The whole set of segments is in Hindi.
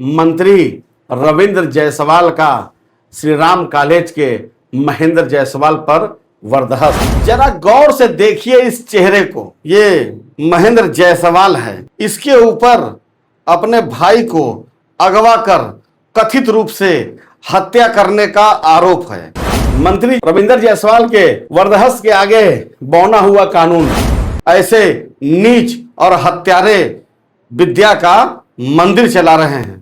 मंत्री रविंद्र जायसवाल का श्री राम कॉलेज के महेंद्र जायसवाल पर बर्दाश्त। जरा गौर से देखिए इस चेहरे को। ये महेंद्र जायसवाल है, इसके ऊपर अपने भाई को अगवा कर कथित रूप से हत्या करने का आरोप है। मंत्री रविंद्र जायसवाल के बर्दाश्त के आगे बौना हुआ कानून। ऐसे नीच और हत्यारे विद्या का मंदिर चला रहे हैं।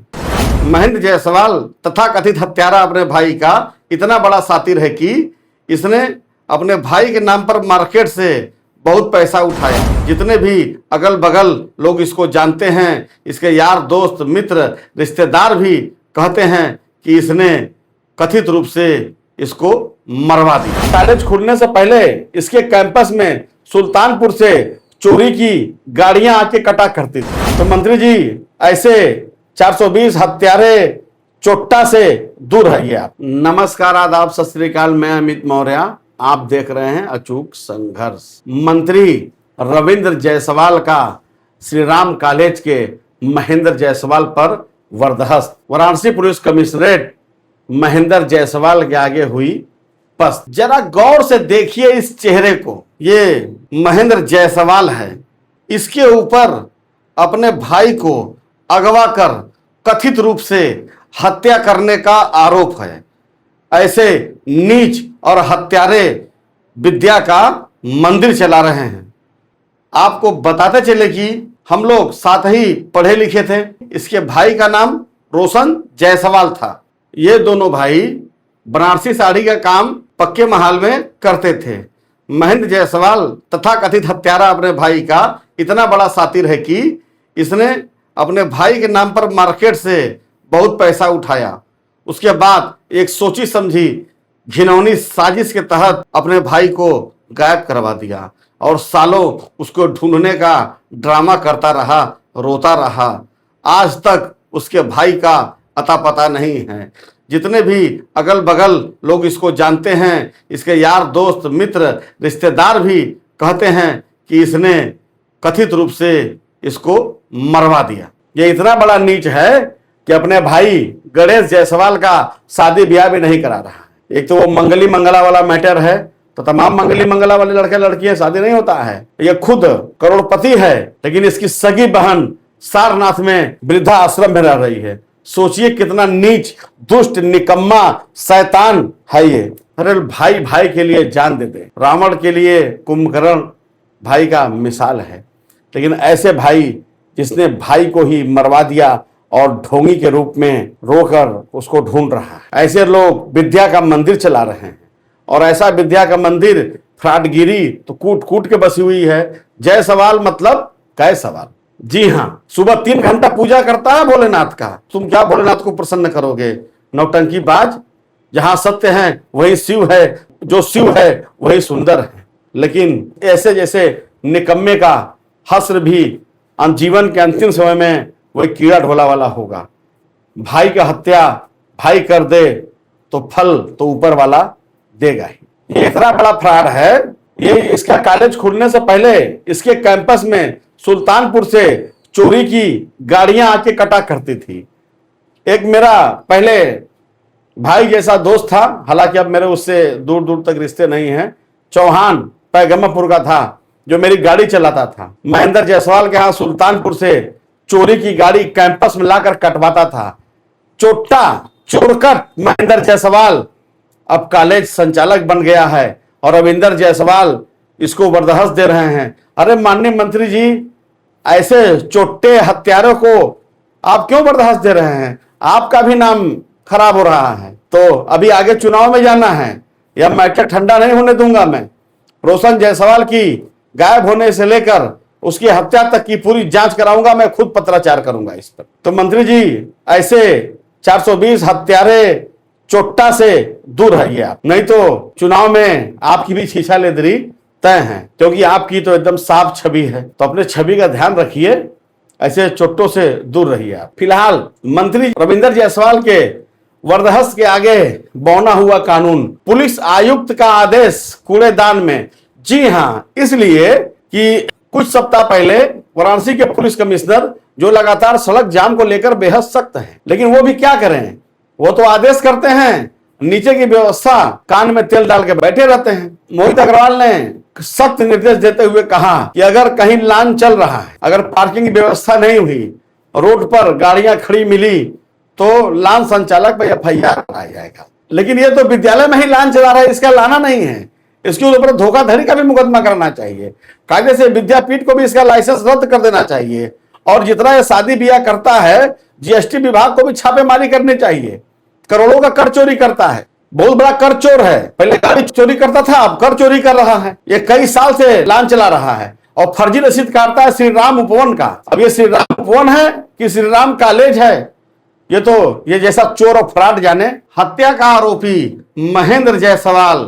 महेंद्र जायसवाल तथा कथित हत्यारा अपने भाई का इतना बड़ा सातिर है कि इसने अपने भाई के नाम पर मार्केट से बहुत पैसा उठाया। जितने भी अगल बगल लोग इसको जानते हैं, इसके यार दोस्त मित्र रिश्तेदार भी कहते हैं कि इसने कथित रूप से इसको मरवा दिया। कॉलेज खुलने से पहले इसके कैंपस में सुल्तानपुर से चोरी की गाड़ियां आके कटा करती थी। तो मंत्री जी ऐसे 420 हत्यारे चोट्टा से दूर रहिए आप। नमस्कार, आदाब, सत श्री अकाल। मैं अमित मौर्य, आप देख रहे हैं अचूक संघर्ष। मंत्री रविंद्र जायसवाल का श्री राम कॉलेज के महेंद्र जायसवाल पर बर्दाश्त। वाराणसी पुलिस कमिश्नरेट महेंद्र जायसवाल के आगे हुई पस्त। जरा गौर से देखिए इस चेहरे को। ये महेंद्र जायसवाल है, इसके ऊपर अपने भाई को अगवा कर कथित रूप से हत्या करने का आरोप है। ऐसे नीच और हत्यारे विद्या का मंदिर चला रहे हैं। आपको बताते चले कि हम लोग साथ ही पढ़े लिखे थे। इसके भाई का नाम रोशन जायसवाल था। ये दोनों भाई बनारसी साड़ी का काम पक्के महल में करते थे। महेंद्र जायसवाल तथा कथित हत्यारा अपने भाई का इतना बड़ा सातिर है कि इसने अपने भाई के नाम पर मार्केट से बहुत पैसा उठाया। उसके बाद एक सोची समझी घिनौनी साजिश के तहत अपने भाई को गायब करवा दिया और सालों उसको ढूंढने का ड्रामा करता रहा, रोता रहा। आज तक उसके भाई का अता पता नहीं है। जितने भी अगल बगल लोग इसको जानते हैं, इसके यार दोस्त मित्र रिश्तेदार भी कहते हैं कि इसने कथित रूप से इसको मरवा दिया। ये इतना बड़ा नीच है कि अपने भाई गणेश जायसवाल का शादी ब्याह भी नहीं करा रहा है। एक तो वो मंगली मंगला वाला मैटर है, तो तमाम मंगली मंगला वाले लड़के लड़कियां शादी नहीं होता है। ये खुद करोड़पति है, लेकिन इसकी सगी बहन सारनाथ में वृद्धा आश्रम में रह रही है। सोचिए कितना नीच, दुष्ट, निकम्मा, शैतान है ये। अरे भाई भाई के लिए जान दे दे। रावण के लिए कुंभकर्ण भाई का मिसाल है, लेकिन ऐसे भाई जिसने भाई को ही मरवा दिया और ढोंगी के रूप में रोकर उसको ढूंढ रहा है। ऐसे लोग विद्या का मंदिर चला रहे हैं, और ऐसा विद्या का मंदिर फ्राडगिरी तो कूट कूट के बसी हुई है। जायसवाल मतलब कै सवाल। जी हाँ, सुबह 3 घंटा पूजा करता है भोलेनाथ का। तुम क्या भोलेनाथ को प्रसन्न करोगे? नौटंकी बाज। जहां सत्य है वही शिव है, जो शिव है वही सुंदर है। लेकिन ऐसे जैसे निकम्मे का हस्र भी जीवन के अंतिम समय में वही कीड़ा ढोला वाला होगा। भाई का हत्या भाई कर दे तो फल तो ऊपर वाला देगा ही। ये इतना बड़ा फ्रॉड है। ये इसका कॉलेज खुलने से पहले इसके कैंपस में सुल्तानपुर से चोरी की गाड़ियां आके कटा करती थी। एक मेरा पहले भाई जैसा दोस्त था, हालांकि अब मेरे उससे दूर दूर तक रिश्ते नहीं हैं, चौहान पैगम्बरपुर का था, जो मेरी गाड़ी चलाता था। महेंद्र जायसवाल के यहाँ सुल्तानपुर से चोरी की गाड़ी कैंपस में लाकर कटवाता था। चोट्टा चोरकट महेंद्र जायसवाल अब कॉलेज संचालक बन गया है, और रविंद्र जायसवाल इसको बर्दाश्त दे रहे हैं। अरे माननीय मंत्री जी, ऐसे चोट्टे हत्यारों को आप क्यों बर्दाश्त दे रहे हैं? आपका भी नाम खराब हो रहा है। तो अभी आगे चुनाव में जाना है, यह मैटर ठंडा नहीं होने दूंगा मैं। रोशन जायसवाल की गायब होने से लेकर उसकी हत्या तक की पूरी जांच कराऊंगा। मैं खुद पत्राचार करूंगा इस पर। तो मंत्री जी ऐसे 420 हत्यारे चोट्टा से दूर रहिए आप, नहीं तो चुनाव में आपकी भी शीशा लेदरी तय है, क्योंकि आपकी तो एकदम साफ छवि है। तो अपने छवि का ध्यान रखिए, ऐसे चोट्टों से दूर रहिए आप। फिलहाल मंत्री रविंद्र जायसवाल के बर्दाश्त के आगे बौना हुआ कानून। पुलिस आयुक्त का आदेश कूड़ेदान में। जी हाँ, इसलिए कि कुछ सप्ताह पहले वाराणसी के पुलिस कमिश्नर जो लगातार सड़क जाम को लेकर बेहद सख्त हैं, लेकिन वो भी क्या करें, वो तो आदेश करते हैं, नीचे की व्यवस्था कान में तेल डाल के बैठे रहते हैं। मोहित अग्रवाल ने सख्त निर्देश देते हुए कहा कि अगर कहीं लान चल रहा है, अगर पार्किंग व्यवस्था नहीं हुई, रोड पर गाड़ियां खड़ी मिली, तो लान संचालक पर एफआईआर कराया जाएगा। लेकिन ये तो विद्यालय में ही लान चला रहा है, इसका लाना नहीं है, इसके ऊपर धोखाधड़ी का भी मुकदमा करना चाहिए। कायदे से विद्यापीठ को भी इसका लाइसेंस रद्द कर देना चाहिए। और जितना ये शादी ब्याह करता है, जीएसटी विभाग को भी छापेमारी करनी चाहिए। करोड़ों का कर चोरी करता है, बहुत बड़ा कर चोर है। पहले गाड़ी चोरी करता था, अब कर चोरी कर रहा है। ये कई साल से लान चला रहा है और फर्जी रसीद काटता है श्री राम उपवन का। अब ये श्री राम उपवन है कि श्री राम कॉलेज है, ये तो ये जैसा चोर और फ्रॉड जाने। हत्या का आरोपी महेंद्र जायसवाल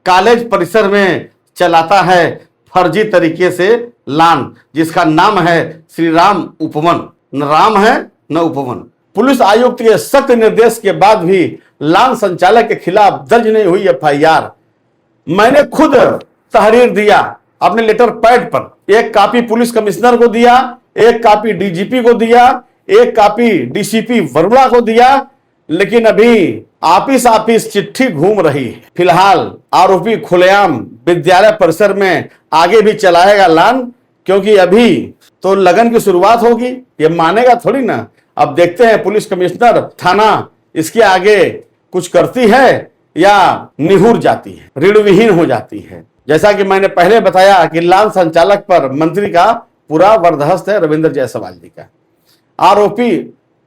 कॉलेज परिसर में चलाता है फर्जी तरीके से लान, जिसका नाम है श्री राम उपवन। न राम है न उपवन। पुलिस आयुक्त के सख्त निर्देश के बाद भी लान संचालक के खिलाफ दर्ज नहीं हुई एफआईआर। मैंने खुद तहरीर दिया अपने लेटर पैड पर, एक कॉपी पुलिस कमिश्नर को दिया, एक कॉपी डीजीपी को दिया, एक कॉपी डीसीपी वरुणा को दिया, लेकिन अभी आपिस चिट्ठी घूम रही है। फिलहाल आरोपी खुलेआम विद्यालय परिसर में आगे भी चलाएगा लान, क्योंकि अभी तो लगन की शुरुआत होगी, ये मानेगा थोड़ी ना। अब देखते हैं पुलिस कमिश्नर थाना इसके आगे कुछ करती है या निहुर जाती है, ऋणविहीन हो जाती है। जैसा कि मैंने पहले बताया कि लान संचालक पर मंत्री का पूरा बर्दाश्त है, रविंद्र जायसवाल जी का। आरोपी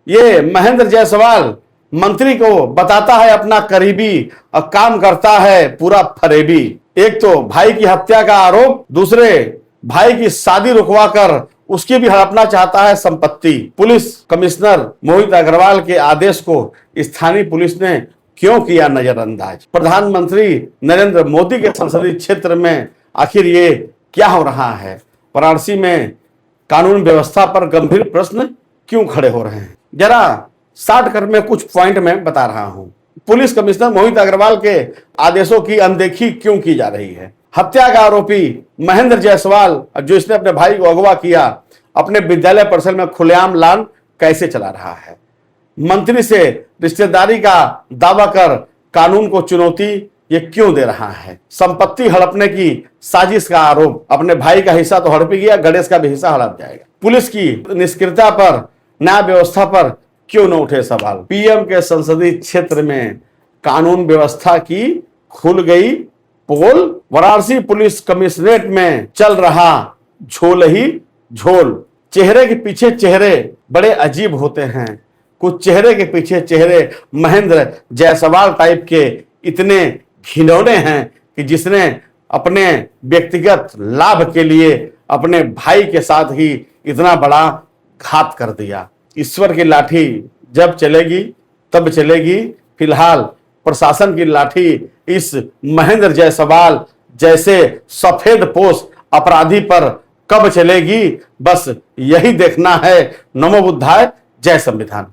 ये महेंद्र जायसवाल मंत्री को बताता है अपना करीबी और काम करता है पूरा फरेबी। एक तो भाई की हत्या का आरोप, दूसरे भाई की शादी रुकवाकर उसकी भी हड़पना चाहता है संपत्ति। पुलिस कमिश्नर मोहित अग्रवाल के आदेश को स्थानीय पुलिस ने क्यों किया नजरअंदाज? प्रधानमंत्री नरेंद्र मोदी के संसदीय क्षेत्र में आखिर ये क्या हो रहा है? वाराणसी में कानून व्यवस्था पर गंभीर प्रश्न क्यों खड़े हो रहे हैं? जरा शार्ट कर में कुछ पॉइंट में बता रहा हूं। पुलिस कमिश्नर मोहित अग्रवाल के आदेशों की अनदेखी क्यों की जा रही है? हत्या का आरोपी महेंद्र जायसवाल, जो इसने अपने भाई को अगवा किया, अपने विद्यालय परिसर में खुलेआम लान कैसे चला रहा है? मंत्री से रिश्तेदारी का दावा कर कानून को चुनौती ये क्यों दे रहा है? संपत्ति हड़पने की साजिश का आरोप, अपने भाई का हिस्सा तो हड़प ही गया, गणेश का भी हिस्सा हड़प जाएगा। पुलिस की निष्क्रियता पर, न्याय व्यवस्था पर क्यों न उठे सवाल? पीएम के संसदीय क्षेत्र में कानून व्यवस्था की खुल गई पोल। वाराणसी पुलिस कमिश्नरेट में चल रहा झोल ही झोल। चेहरे के पीछे चेहरे बड़े अजीब होते हैं। कुछ चेहरे के पीछे चेहरे महेंद्र जायसवाल टाइप के इतने घिनौने हैं कि जिसने अपने व्यक्तिगत लाभ के लिए अपने भाई के साथ ही इतना बड़ा घात कर दिया। ईश्वर की लाठी जब चलेगी तब चलेगी। फिलहाल प्रशासन की लाठी इस महेंद्र जायसवाल जैसे सफेदपोश अपराधी पर कब चलेगी, बस यही देखना है। नमो बुद्धाय, जय संविधान।